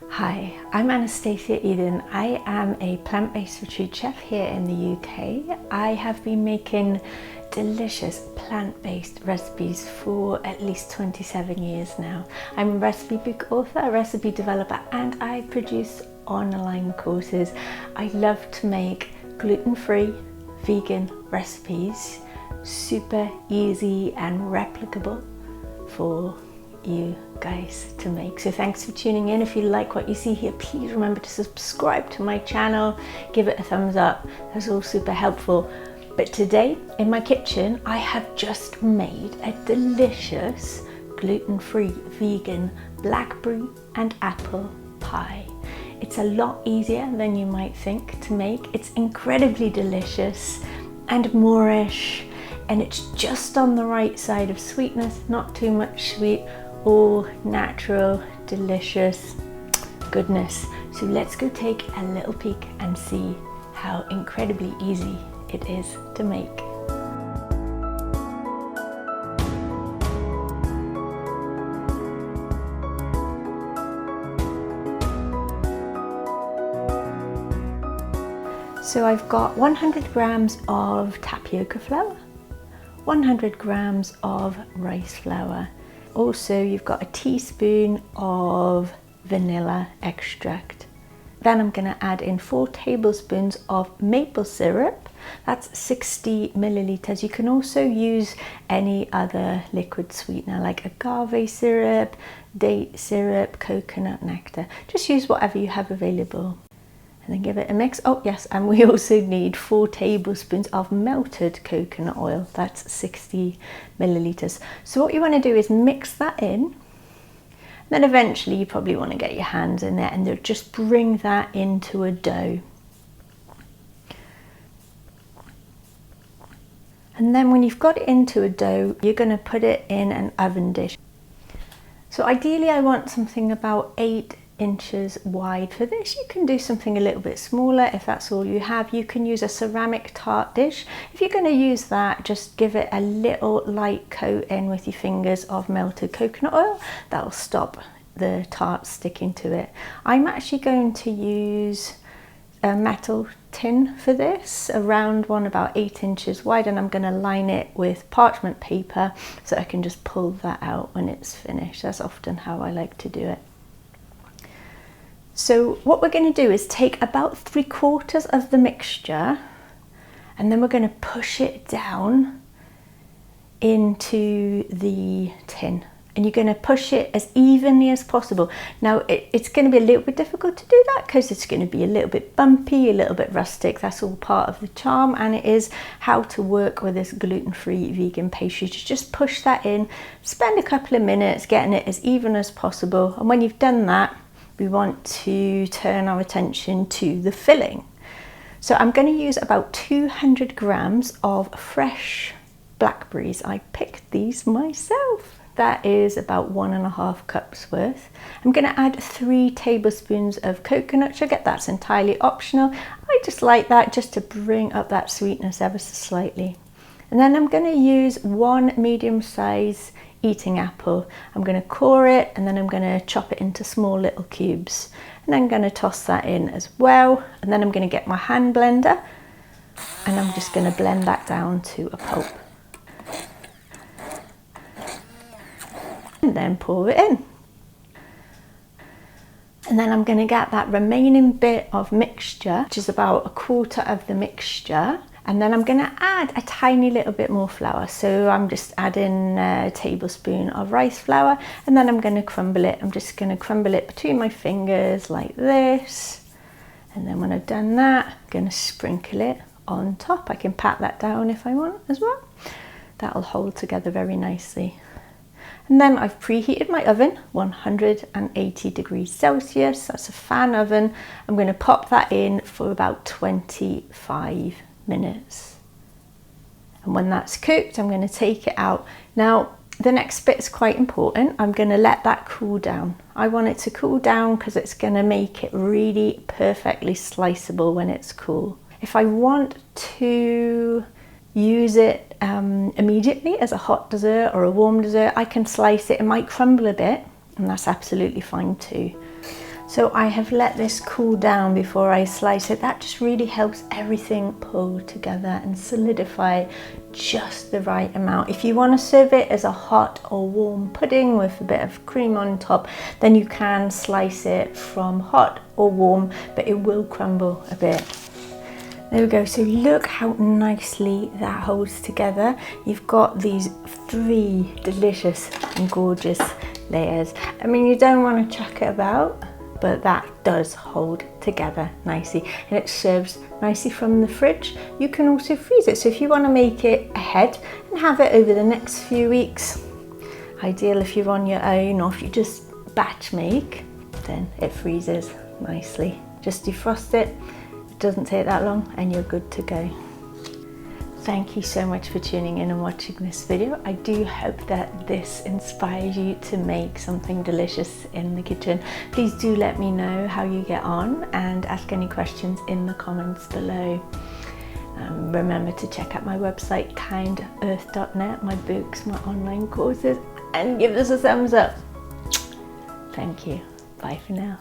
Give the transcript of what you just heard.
Hi, I'm Anastasia Eden. I am a plant-based retreat chef here in the UK. I have been making delicious plant-based recipes for at least 27 years now. I'm a recipe book author, a recipe developer, and I produce online courses. I love to make gluten-free, vegan recipes, super easy and replicable for you guys to make. So thanks for tuning in. If you like what you see here, please remember to subscribe to my channel, give it a thumbs up. That's all super helpful. But today in my kitchen, I have just made a delicious gluten-free vegan blackberry and apple pie. It's a lot easier than you might think to make. It's incredibly delicious and moreish, and it's just on the right side of sweetness, not too much sweet, all natural, delicious goodness. So let's go take a little peek and see how incredibly easy it is to make. So I've got 100 grams of tapioca flour, 100 grams of rice flour. Also, you've got a teaspoon of vanilla extract. Then I'm going to add in 4 tablespoons of maple syrup. That's 60 milliliters. You can also use any other liquid sweetener like agave syrup, date syrup, coconut nectar. Just use whatever you have available. And then give it a mix. Oh yes, and we also need 4 tablespoons of melted coconut oil. That's 60 milliliters. So what you want to do is mix that in. Then eventually you probably want to get your hands in there and just bring that into a dough. And then when you've got it into a dough, you're going to put it in an oven dish. So ideally I want something about 8 inches wide. For this you can do something a little bit smaller if that's all you have. You can use a ceramic tart dish. If you're going to use that, just give it a little light coat in with your fingers of melted coconut oil. That'll stop the tart sticking to it. I'm actually going to use a metal tin for this, a round one about 8 inches wide, and I'm going to line it with parchment paper so I can just pull that out when it's finished. That's often how I like to do it. So what we're going to do is take about 3/4 of the mixture, and then we're going to push it down into the tin. And you're going to push it as evenly as possible. Now it's going to be a little bit difficult to do that because it's going to be a little bit bumpy, a little bit rustic. That's all part of the charm, and it is how to work with this gluten-free vegan pastry. Just push that in, spend a couple of minutes getting it as even as possible, and when you've done that, we want to turn our attention to the filling. So I'm going to use about 200 grams of fresh blackberries. I picked these myself. That is about 1.5 cups worth. I'm going to add 3 tablespoons of coconut sugar. That's entirely optional. I just like that just to bring up that sweetness ever so slightly. And then I'm going to use 1 medium-sized eating apple. I'm going to core it, and then I'm going to chop it into small little cubes, and then I'm going to toss that in as well. And then I'm going to get my hand blender, and I'm just going to blend that down to a pulp, and then pour it in. And then I'm going to get that remaining bit of mixture, which is about 1/4 of the mixture, and then I'm going to add a tiny little bit more flour. So I'm just adding a tablespoon of rice flour, and then I'm going to crumble it. I'm just going to crumble it between my fingers like this. And then when I've done that, I'm going to sprinkle it on top. I can pat that down if I want as well. That'll hold together very nicely. And then I've preheated my oven, 180 degrees Celsius. That's a fan oven. I'm going to pop that in for about 25 minutes. And when that's cooked, I'm going to take it out. Now, the next bit is quite important. I'm going to let that cool down. I want it to cool down because it's going to make it really perfectly sliceable when it's cool. If I want to use it immediately as a hot dessert or a warm dessert, I can slice it. It might crumble a bit, and that's absolutely fine too. So I have let this cool down before I slice it. That just really helps everything pull together and solidify just the right amount. If you want to serve it as a hot or warm pudding with a bit of cream on top, then you can slice it from hot or warm, but it will crumble a bit. There we go, so look how nicely that holds together. You've got these 3 delicious and gorgeous layers. I mean, you don't want to chuck it about, but that does hold together nicely, and it serves nicely from the fridge. You can also freeze it, so if you want to make it ahead and have it over the next few weeks, ideal if you're on your own, or if you just batch make, then it freezes nicely. Just defrost it. Doesn't take that long and you're good to go. Thank you so much for tuning in and watching this video. I do hope that this inspires you to make something delicious in the kitchen. Please do let me know how you get on and ask any questions in the comments below. Remember to check out my website kindearth.net, my books, my online courses, and give this a thumbs up. Thank you. Bye for now.